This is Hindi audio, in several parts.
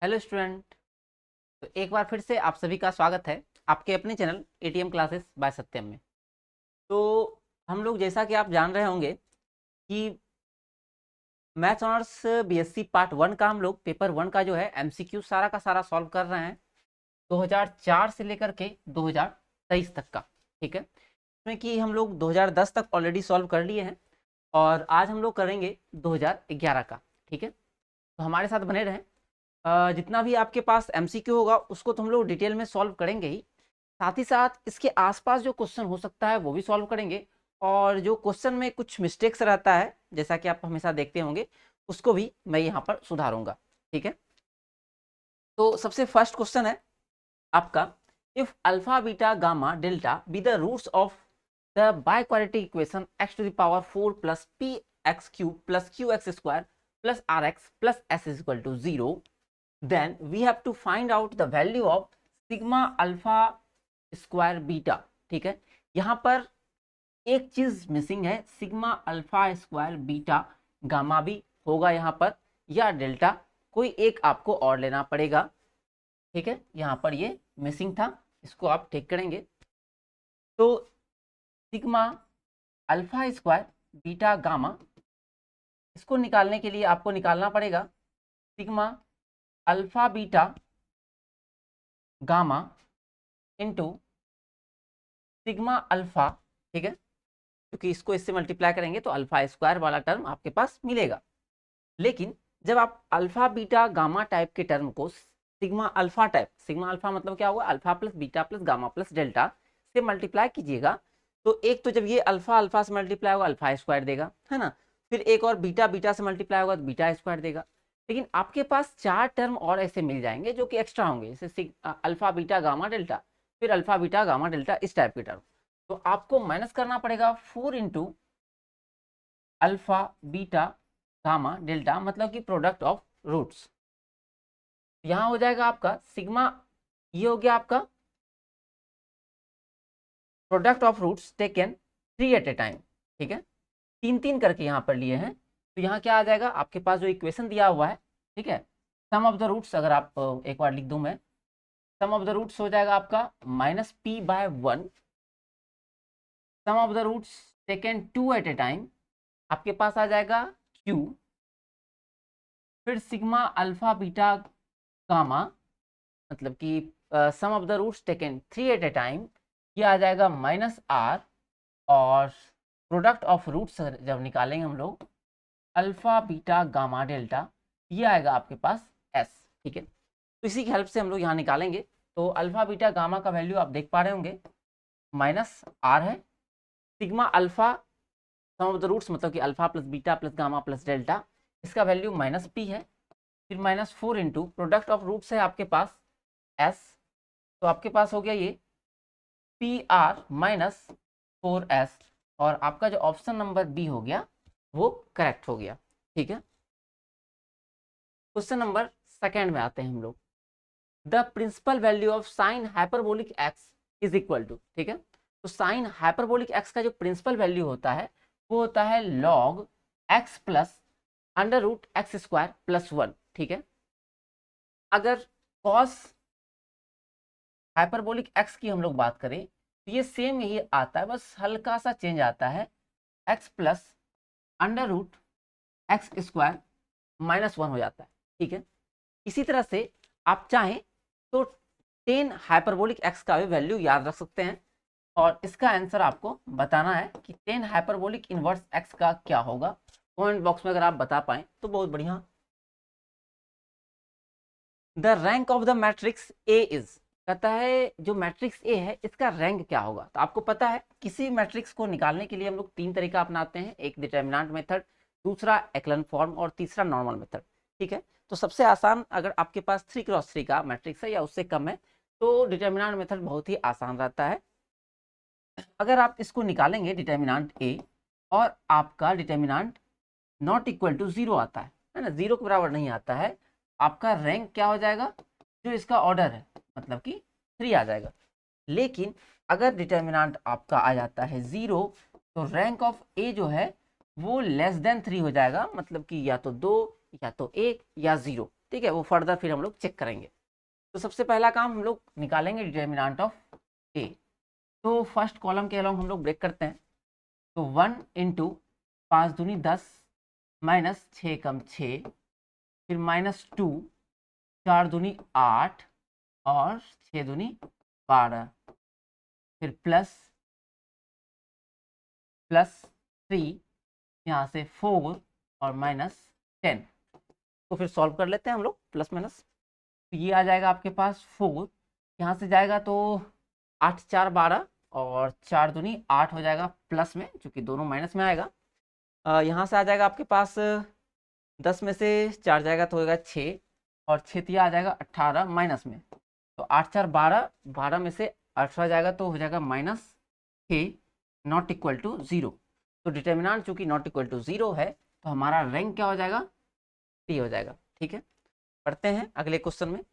Hello student. तो एक बार फिर से आप सभी का स्वागत है आपके अपने चैनल एटीएम क्लासेस बाय सत्यम में। तो हम लोग जैसा कि आप जान रहे होंगे कि मैथ्स ऑनर्स बीएससी पार्ट 1 का हम लोग पेपर 1 का जो है एमसीक्यू सारा का सारा सॉल्व कर रहे हैं 2004 से लेकर के 2023 तक का। ठीक है, इसमें कि हम लोग 2010 तक ऑलरेडी सॉल्व कर लिए हैं और आज हम लोग करेंगे 2011 का। ठीक है, तो हमारे साथ बने रहें। जितना भी आपके पास एमसीक्यू होगा उसको तो हम लोग डिटेल में सॉल्व करेंगे ही, साथ ही साथ इसके आसपास जो क्वेश्चन हो सकता है वो भी सॉल्व करेंगे और जो क्वेश्चन में कुछ मिस्टेक्स रहता है जैसा कि आप हमेशा देखते होंगे उसको भी मैं यहाँ पर सुधारूंगा। ठीक है, तो सबसे फर्स्ट क्वेश्चन है आपका, if alpha beta gamma delta be the roots of the biquadratic equation x to the power 4 plus px cube plus qx square plus rx plus s is equal to 0, then we have to find out the value of sigma alpha square beta। ठीक है, यहां पर एक चीज मिसिंग है, sigma alpha square beta gamma भी होगा यहाँ पर या डेल्टा, कोई एक आपको और लेना पड़ेगा। ठीक है, यहाँ पर ये मिसिंग था, इसको आप ठीक करेंगे। तो sigma alpha square beta gamma, इसको निकालने के लिए आपको निकालना पड़ेगा sigma alpha beta gamma into sigma alpha. ठीक है, क्योंकि इसको इससे मल्टीप्लाई करेंगे तो अल्फा स्क्वायर वाला टर्म आपके पास मिलेगा। लेकिन जब आप अल्फा बीटा गामा टाइप के टर्म को sigma alpha type, sigma alpha मतलब क्या होगा, alpha plus beta plus gamma plus delta से मल्टीप्लाई कीजिएगा तो एक तो जब ये अल्फा अल्फा से मल्टीप्लाई होगा अल्फा स्क्वायर देगा, है ना, फिर एक और बीटा बीटा से मल्टीप्लाई होगा तो बीटा स्क्वायर देगा। लेकिन आपके पास 4 टर्म और ऐसे मिल जाएंगे जो कि एक्स्ट्रा होंगे, जैसे अल्फा बीटा गामा डेल्टा, फिर अल्फा बीटा गामा डेल्टा, इस टाइप के टर्म। तो आपको माइनस करना पड़ेगा 4 into alpha beta gamma delta, मतलब कि प्रोडक्ट ऑफ रूट्स। यहां हो जाएगा आपका सिग्मा, ये हो गया आपका product of roots taken 3 at a time. ठीक है, 3 करके यहाँ पर लिए हैं, तो यहाँ क्या आ जाएगा आपके पास जो इक्वेशन दिया हुआ है। ठीक है, सम ऑफ द रूट्स अगर आप एक बार लिख दूं मैं, सम ऑफ द रूट्स हो जाएगा आपका minus P by 1, sum of the roots taken 2 at a time आपके पास आ जाएगा q, फिर सिग्मा अल्फा बीटा गामा मतलब कि sum of the roots taken 3 at a time, ये आ जाएगा माइनस आर, और प्रोडक्ट ऑफ रूट्स जब निकालेंगे हम लोग अल्फा बीटा गामा डेल्टा, ये आएगा आपके पास एस। ठीक है, तो इसी की हेल्प से हम लोग यहाँ निकालेंगे। तो अल्फा बीटा गामा का वैल्यू आप देख पा रहे होंगे माइनस आर है, sigma alpha sum of the roots मतलब कि alpha plus beta plus gamma plus delta, इसका वैल्यू माइनस पी है, फिर minus 4 into product of roots है आपके पास एस, तो आपके पास हो गया ये पी आर माइनस 4s, और आपका जो ऑप्शन नंबर बी हो गया वो करेक्ट हो गया। ठीक है, क्वेश्चन नंबर सेकेंड में आते हैं हम लोग, the principal value of sine hyperbolic x is equal to. ठीक है, तो साइन हाइपरबोलिक एक्स का जो प्रिंसिपल वैल्यू होता है वो होता है log x plus under root x square plus 1। ठीक है, अगर कॉस हाइपरबोलिक एक्स की हम लोग बात करें तो ये सेम यही आता है, बस हल्का सा चेंज आता है, x plus under root x square minus 1 हो जाता है। ठीक है, इसी तरह से आप चाहें तो 10 हाइपरबोलिक एक्स का भी वैल्यू याद रख सकते हैं और इसका आंसर आपको बताना है कि 10 हाइपरबोलिक इनवर्स एक्स का क्या होगा। कमेंट बॉक्स में अगर आप बता पाएं तो बहुत बढ़िया। The rank of the matrix A is, कहता है जो मैट्रिक्स ए है इसका रैंक क्या होगा। तो आपको पता है किसी मैट्रिक्स को निकालने के लिए हम लोग 3 तरीका अपनाते हैं, एक डिटर्मिनेंट मेथड, दूसरा एक्लन फॉर्म और तीसरा नॉर्मल मेथड। ठीक है, तो सबसे आसान अगर आपके पास 3x3 का मैट्रिक्स है या उससे कम है तो डिटर्मिनेंट मेथड बहुत ही आसान रहता है। अगर आप इसको निकालेंगे डिटर्मिनेंट ए और आपका डिटर्मिनेंट नॉट इक्वल टू 0 आता है ना, 0 के बराबर नहीं आता है, आपका रैंक क्या हो जाएगा, जो इसका ऑर्डर है मतलब कि 3 आ जाएगा। लेकिन अगर डिटर्मिनेंट आपका आ जाता है 0 तो रैंक ऑफ ए जो है वो लेस देन 3 हो जाएगा, मतलब कि या तो 2 या तो 1 या 0। ठीक है, वो फर्दर फिर हम लोग चेक करेंगे। तो सबसे पहला काम हम लोग निकालेंगे डिटर्मिनेंट ऑफ ए। तो फर्स्ट कॉलम के अलॉन्ग हम लोग ब्रेक करते हैं। तो 1 इंटू 5 दूनी 10 माइनस 6 कम 6, फिर -2, 4 दूनी 8 और 6 दूनी 12, फिर प्लस 3, यहाँ से 4 और -10। तो फिर सॉल्व कर लेते हैं हम लोग प्लस माइनस। तो ये आ जाएगा आपके पास 4, यहाँ से जाएगा तो 8 4 12 और 4 दूनी 8 हो जाएगा प्लस में, क्योंकि दोनों माइनस में आएगा। यहाँ से आ जाएगा आपके पास 10 में से 4 जाएगा तो होगा 6 और 6 तिया आ जाएगा 18 माइनस में। तो 8 4 12, 12 में से 18 जाएगा तो हो जाएगा -6 नॉट इक्वल टू 0। तो डिटर्मिनेंट चूंकि नॉट इक्वल टू 0 है तो हमारा रैंक क्या हो जाएगा, 3 हो जाएगा। ठीक है, पढ़ते हैं अगले क्वेश्चन में।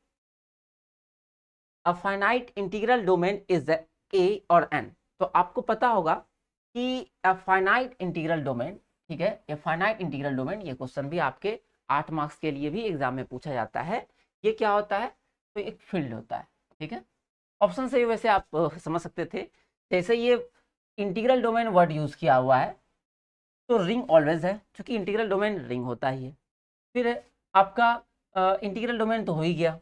A finite integral domain is a और एन। तो आपको पता होगा कि अ फाइनाइट इंटीग्रल डोमेन, ठीक है, ये फाइनाइट इंटीग्रल डोमेन, ये क्वेश्चन भी आपके 8 मार्क्स के लिए भी एग्जाम में पूछा जाता है। ये क्या होता है, तो एक फील्ड होता है। ठीक है, ऑप्शन से वैसे आप समझ सकते थे। जैसे ये इंटीग्रल डोमेन वर्ड यूज किया हुआ है तो रिंग ऑलवेज है, क्योंकि इंटीग्रल डोमेन रिंग होता ही है। फिर आपका इंटीग्रल डोमेन तो हो ही गया,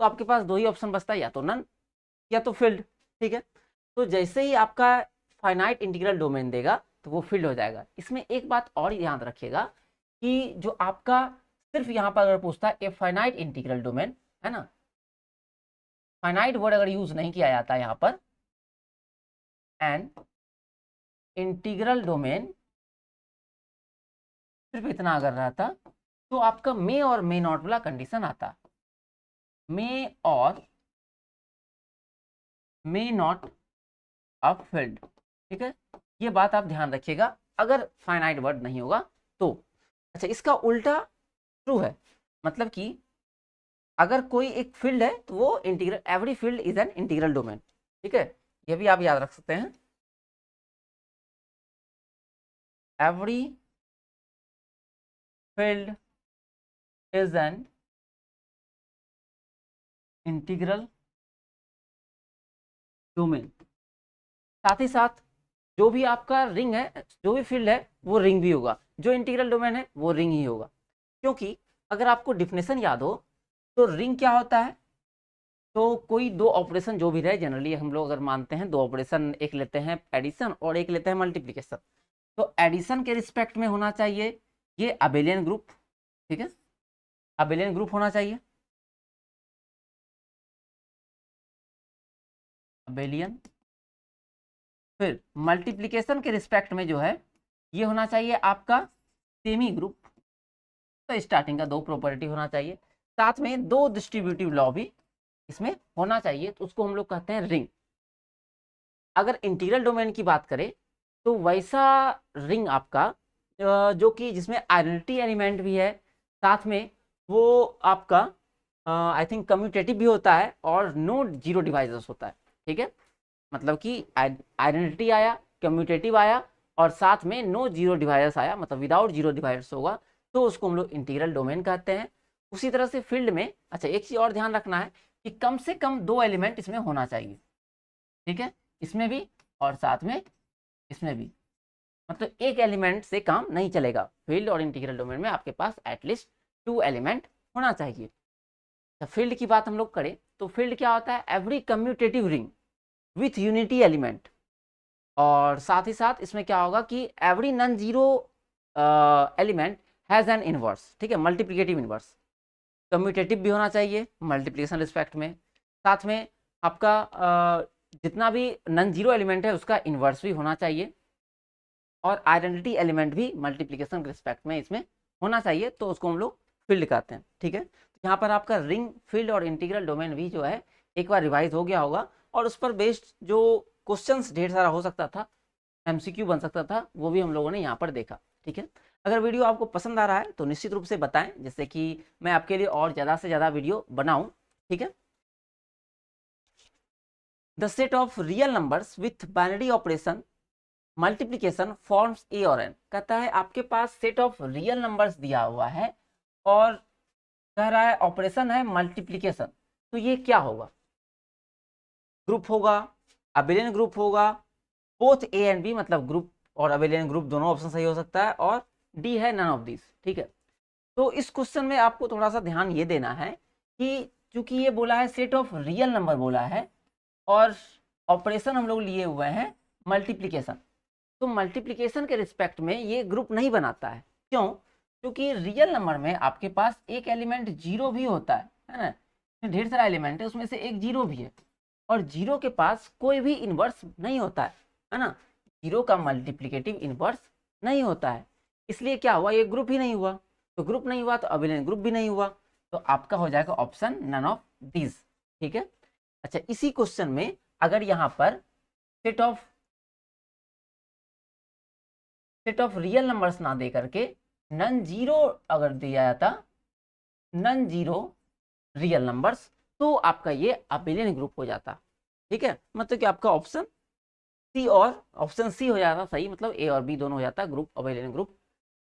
तो आपके पास दो ही ऑप्शन बचता है, या तो नन या तो फील्ड। ठीक है, तो जैसे ही आपका फाइनाइट इंटीग्रल डोमेन देगा तो वो फील्ड हो जाएगा। इसमें एक बात और याद रखिएगा कि जो आपका सिर्फ यहाँ पर अगर पूछता है ए फाइनाइट इंटीग्रल डोमेन, है ना, फाइनाइट वर्ड अगर यूज नहीं किया जाता है यहाँ पर, एन इंटीग्रल डोमेन सिर्फ इतना अगर रहता तो आपका मे और मे नॉट वाला कंडीशन आता, मे और मे नॉट ऑफ फील्ड। ठीक है, ये बात आप ध्यान रखिएगा अगर फाइनाइट वर्ड नहीं होगा तो। अच्छा, इसका उल्टा ट्रू है, मतलब कि अगर कोई एक फील्ड है तो वो integral, every field is an integral domain. ठीक है, ये भी आप याद रख सकते हैं, every field is an integral domain. साथ ही साथ जो भी आपका रिंग है, जो भी फील्ड है वो रिंग भी होगा, जो इंटीग्रल डोमेन है वो रिंग ही होगा। क्योंकि अगर आपको डिफिनेशन याद हो तो रिंग क्या होता है, तो कोई दो ऑपरेशन जो भी रहे, जनरली हम लोग अगर मानते हैं दो ऑपरेशन, एक लेते हैं एडिशन और एक लेते हैं मल्टीप्लिकेशन। तो एडिशन के रिस्पेक्ट में होना चाहिए ये अबेलियन ग्रुप। ठीक है, अबेलियन ग्रुप होना चाहिए, अबेलियन। फिर मल्टीप्लिकेशन के रिस्पेक्ट में जो है ये होना चाहिए आपका सेमी ग्रुप। तो स्टार्टिंग का दो प्रॉपर्टी होना चाहिए, साथ में दो डिस्ट्रीब्यूटिव लॉ भी इसमें होना चाहिए, तो उसको हम लोग कहते हैं रिंग। अगर इंटीग्रल डोमेन की बात करें तो वैसा रिंग आपका जो कि जिसमें आइडेंटिटी एलिमेंट भी है, साथ में वो आपका आई थिंक कम्यूटेटिव भी होता है और नो जीरो डिवाइजर्स होता है। ठीक है, मतलब कि आइडेंटिटी आया, कम्यूटेटिव आया और साथ में नो जीरो डिवाइजर्स आया, मतलब विदाउट जीरो डिवाइजर्स होगा, तो उसको हम लोग इंटीग्रल डोमेन कहते हैं। उसी तरह से फील्ड में, अच्छा एक चीज और ध्यान रखना है कि कम से कम दो एलिमेंट इसमें होना चाहिए। ठीक है, इसमें भी और साथ में इसमें भी, मतलब एक एलिमेंट से काम नहीं चलेगा। फील्ड और इंटीग्रल डोमेन में आपके पास एटलीस्ट 2 एलिमेंट होना चाहिए। तो फील्ड की बात हम लोग करें तो फील्ड क्या होता है, every commutative ring with unity element, और साथ ही साथ इसमें क्या होगा कि every non zero element has an inverse. ठीक है, मल्टीप्लिकेटिव इनवर्स, कम्यूटेटिव भी होना चाहिए मल्टीप्लिकेशन रिस्पेक्ट में, साथ में आपका जितना भी नॉन जीरो एलिमेंट है उसका इन्वर्स भी होना चाहिए, और आइडेंटिटी एलिमेंट भी मल्टीप्लिकेशन के रिस्पेक्ट में इसमें होना चाहिए, तो उसको हम लोग फील्ड कहते हैं। ठीक है, तो यहाँ पर आपका रिंग, फील्ड और इंटीग्रल डोमेन भी जो है एक बार रिवाइज हो गया होगा, और उस पर बेस्ड जो क्वेश्चंस ढेर सारा हो सकता था, एमसीक्यू बन सकता था, वो भी हम लोगों ने यहाँ पर देखा। ठीक है, अगर वीडियो आपको पसंद आ रहा है तो निश्चित रूप से बताएं, जिससे कि मैं आपके लिए और ज़्यादा से ज़्यादा वीडियो बनाऊं। ठीक है, the set of real numbers with binary operation multiplication forms a और एन। कहता है आपके पास सेट ऑफ रियल नंबर्स दिया हुआ है और कह रहा है ऑपरेशन है मल्टीप्लीकेशन, तो ये क्या होगा? ग्रुप होगा, अबेलियन ग्रुप होगा, बोथ ए एंड बी, मतलब ग्रुप और अबेलियन ग्रुप दोनों ऑप्शन सही हो सकता है, और डी है नन ऑफ दिस। ठीक है, तो इस क्वेश्चन में आपको थोड़ा सा ध्यान ये देना है कि चूंकि ये बोला है सेट ऑफ रियल नंबर बोला है, और ऑपरेशन हम लोग लिए हुए हैं मल्टीप्लीकेशन, तो मल्टीप्लीकेशन के रिस्पेक्ट में ये ग्रुप नहीं बनाता है। क्यों? क्योंकि रियल नंबर में आपके पास एक एलिमेंट जीरो भी होता है ना, ढेर सारा एलिमेंट है, उसमें से एक जीरो भी है, और जीरो के पास कोई भी इन्वर्स नहीं होता है ना, जीरो का मल्टीप्लिकेटिव इन्वर्स नहीं होता है, इसलिए क्या हुआ, ये ग्रुप ही नहीं हुआ, तो ग्रुप नहीं हुआ तो अबेलियन ग्रुप भी नहीं हुआ, तो आपका हो जाएगा ऑप्शन नन ऑफ दिस। ठीक है, अच्छा इसी क्वेश्चन में अगर यहाँ पर सेट ऑफ रियल नंबर्स ना दे करके नन जीरो अगर दिया जाता, नन जीरो रियल नंबर्स, तो आपका ये अबेलियन ग्रुप हो जाता। ठीक है, मतलब कि आपका ऑप्शन सी और ऑप्शन सी हो जाता सही, मतलब ए और बी दोनों हो जाता ग्रुप अबेलियन ग्रुप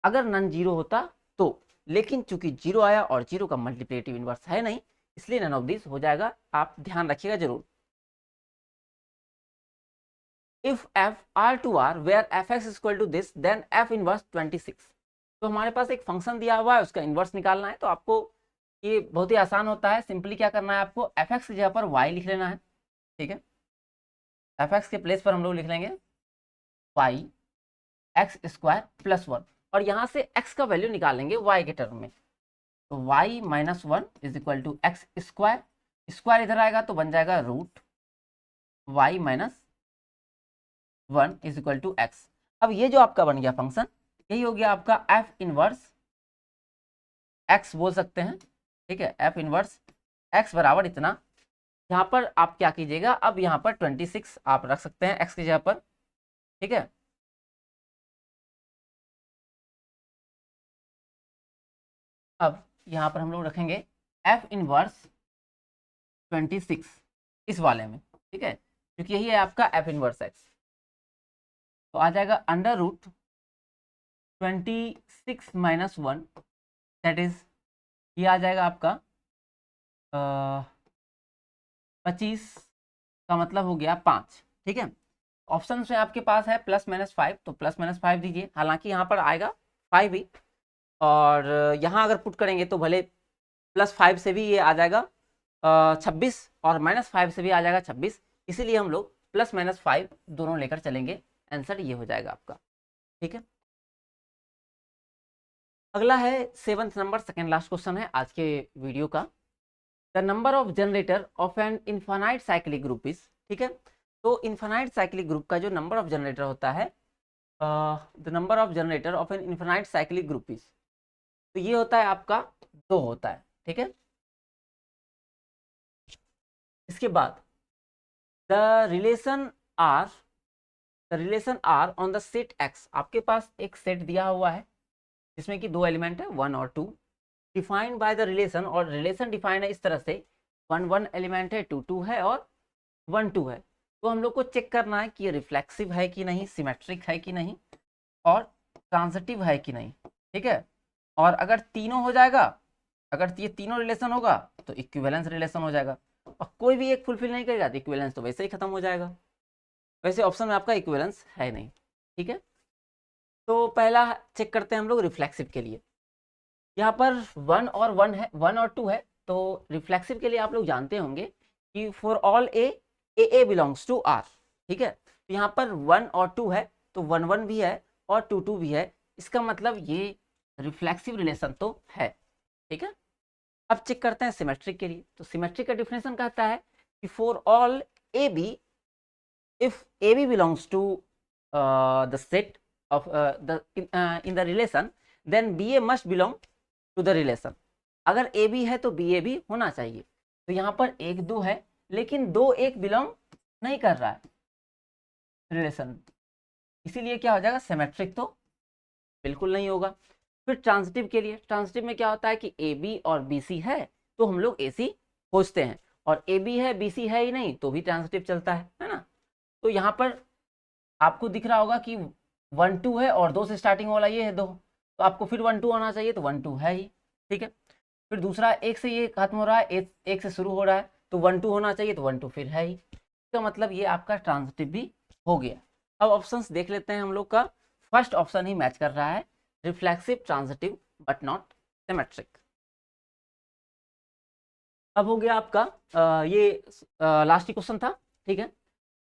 अगर नन जीरो होता तो, लेकिन चूंकि जीरो आया और जीरो का मल्टीप्लिकेटिव इनवर्स है नहीं, इसलिए नन ऑफ दिस हो जाएगा। आप ध्यान रखिएगा जरूर। If f R to R where f x equal to this then f inverse 26, तो हमारे पास एक फंक्शन दिया हुआ है, उसका इनवर्स निकालना है, तो आपको ये बहुत ही आसान होता है। सिंपली क्या करना है, आपको एफ एक्स की जगह पर वाई लिख लेना है। ठीक है, एफ एक्स के प्लेस पर हम लोग लिख लेंगे वाई एक्स स्क्वायर प्लस 1, और यहाँ से x का वैल्यू निकालेंगे y के टर्म में, तो y minus 1 is equal to x square, square इधर आएगा तो बन जाएगा root y minus 1 is equal to x. अब ये जो आपका बन गया फंक्शन, यही हो गया आपका f इनवर्स x बोल सकते हैं। ठीक है, f इनवर्स x बराबर इतना, यहाँ पर आप क्या कीजिएगा, अब यहाँ पर 26 आप रख सकते हैं x की जगह पर। ठीक है, अब यहाँ पर हम लोग रखेंगे f इनवर्स 26 इस वाले में। ठीक है, क्योंकि यही है आपका f इनवर्स x, तो आ जाएगा under root 26 minus 1, that is ये आ जाएगा आपका 25 का मतलब हो गया 5। ठीक है, ऑप्शन में आपके पास है प्लस माइनस 5, तो प्लस माइनस 5 दीजिए, हालांकि यहाँ पर आएगा 5 ही, और यहाँ अगर पुट करेंगे तो भले प्लस 5 से भी ये आ जाएगा 26, और माइनस 5 से भी आ जाएगा 26, इसीलिए हम लोग प्लस माइनस 5 दोनों लेकर चलेंगे, आंसर ये हो जाएगा आपका। ठीक है, अगला है 7th number, second last question है आज के वीडियो का। The number of generator of an infinite cyclic group is, ठीक है, तो इन्फानाइट साइक्लिक ग्रुप का जो नंबर ऑफ जनरेटर होता है, the number of generator of an infinite cyclic group is, तो ये होता है आपका 2 होता है। ठीक है, इसके बाद the relation R on the set X, आपके पास एक सेट दिया हुआ है जिसमें कि 2 एलिमेंट है 1 और 2, डिफाइंड बाय द रिलेशन, और रिलेशन डिफाइन है इस तरह से 1 1 एलिमेंट है, 2 2 है, और 1 2 है, तो हम लोग को चेक करना है कि ये रिफ्लेक्सिव है कि नहीं, सिमेट्रिक है कि नहीं, और ट्रांजिटिव है कि नहीं। ठीक है, और अगर तीनों हो जाएगा, अगर ये तीनों रिलेशन होगा तो इक्विवेलेंस रिलेशन हो जाएगा, और कोई भी एक फुलफिल नहीं करेगा तो इक्विवेलेंस तो वैसे ही खत्म हो जाएगा। वैसे ऑप्शन में आपका इक्विवेलेंस है नहीं। ठीक है, तो पहला चेक करते हैं हम लोग रिफ्लेक्सिव के लिए। यहाँ पर 1 और 1 है, 1 और 2 है, तो रिफ्लेक्सिव के लिए आप लोग जानते होंगे कि for all A belongs to R. ठीक है, तो यहाँ पर 1 और 2 है, तो 1 1 भी है और 2 2 भी है, इसका मतलब ये रिफ्लेक्सिव रिलेशन तो है। ठीक है, अब चेक करते हैं सिमेट्रिक के लिए, तो सिमेट्रिक का डिफिनेशन कहता है कि for all A B, if A B belongs to the set of in the relation, then BA must belong to the relation। अगर AB है तो BA भी होना चाहिए, तो यहाँ पर 1 2 है, लेकिन 2 1 बिलोंग नहीं कर रहा है रिलेशन, इसीलिए क्या हो जाएगा, सिमेट्रिक तो बिल्कुल नहीं होगा। फिर ट्रांजिटिव के लिए, ट्रांजिटिव में क्या होता है कि AB और BC है तो हम लोग AC खोजते हैं, और AB है BC है ही नहीं तो भी ट्रांजिटिव चलता है ना। तो यहाँ पर आपको दिख रहा होगा कि 1 2 है और 2 से स्टार्टिंग वाला ये है 2, तो आपको फिर 1 2 आना चाहिए, तो 1 2 है ही। ठीक है, फिर दूसरा एक से ये खत्म हो रहा है, एक से शुरू हो रहा है, तो 1 2 होना चाहिए, तो 1 2 फिर है ही। इसका मतलब ये आपका ट्रांजिटिव भी हो गया। अब ऑप्शंस देख लेते हैं हम लोग का। फर्स्ट ऑप्शन ही मैच कर रहा है, reflexive transitive but not symmetric. अब हो गया आपका ये लास्ट ही क्वेश्चन था, ठीक है।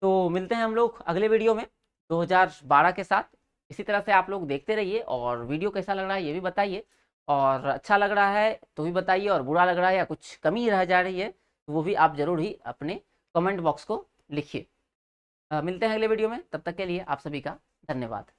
तो मिलते हैं हम लोग अगले वीडियो में 2012 के साथ। इसी तरह से आप लोग देखते रहिए, और वीडियो कैसा लग रहा है ये भी बताइए, और अच्छा लग रहा है तो भी बताइए, और बुरा लग रहा है या कुछ कमी रह जा रही है तो वो भी आप ज़रूर ही अपने कमेंट बॉक्स को लिखिए। मिलते हैं अगले वीडियो में, तब तक के लिए आप सभी का धन्यवाद।